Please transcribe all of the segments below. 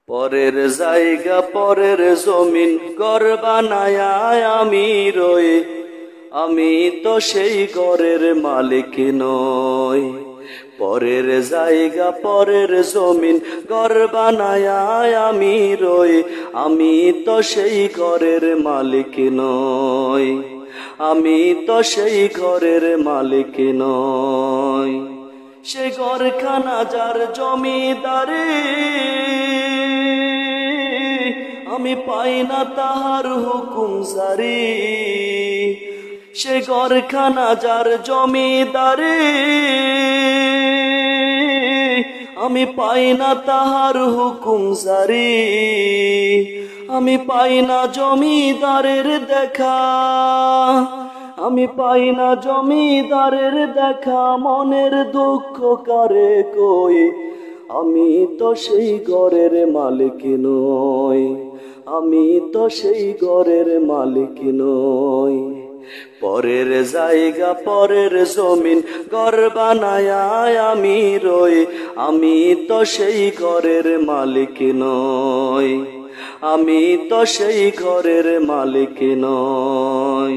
পরের জায়গা পরের জমিন ঘর বানায়া আমি রই, আমি তো সেই ঘরের মালিক নই। পরের জায়গা পরের জমিন ঘর বানায়া আমি রই, আমি তো সেই ঘরের মালিক নই, আমি তো সেই ঘরের মালিক নই। সে ঘরখানা যার জমিদারি, আমি পাই না তাহার হুকুম জারি। সে ঘরখানা যার জমিদারি, আমি পাই না তাহার হুকুম জারি। আমি পাই না জমিদারের দেখা, আমি পাই না জমিদারের দেখা, মনের দুঃখ কারে কই, আমি তো সেই ঘরের মালিক নই, আমি তো সেই ঘরের মালিক নই। পরের জায়গা পরের জমিন ঘর বানায়া আমি রই, আমি তো সেই ঘরের মালিক নই, আমি তো সেই ঘরের মালিক নই।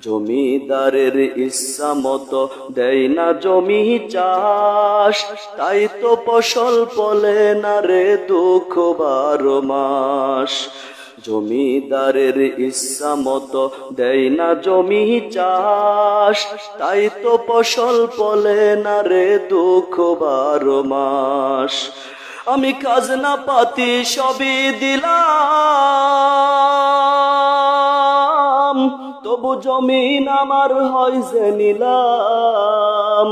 জমিদারের ইচ্ছা মতো দেয় না জমি চাষ, তাই তো ফসল ফলে না রে দুঃখ 12 মাস। জমিদারের ইচ্ছা মতো দেয় না জমি চাষ, তাই তো ফসল ফলে না রে দুঃখ 12 মাস। আমি খাজনা পাতি সবই দিলাম, তবু জমিন আমার হয় যে নিলাম।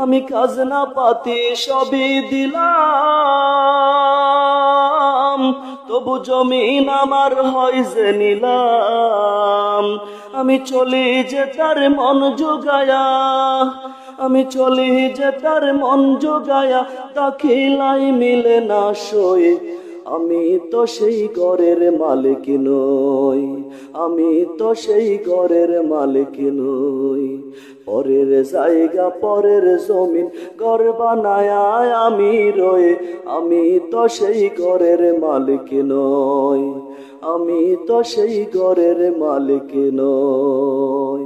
আমি খাজনা পাতি সবই দিলাম, তবু জমিন আমার হয় যে নিলাম। আমি চলি যে তার মন জোগায়া, আমি চলি যে তার মন জোগায়া, দাখিলাই মিলে না সই, আমি তো সেই ঘরের মালিক নই, আমি তো সেই ঘরের মালিক নই। পরের জায়গা পরের জমিন ঘর বানায়া আমি রই, আমি তো সেই ঘরের মালিক নই, আমি তো সেই ঘরের মালিক নই।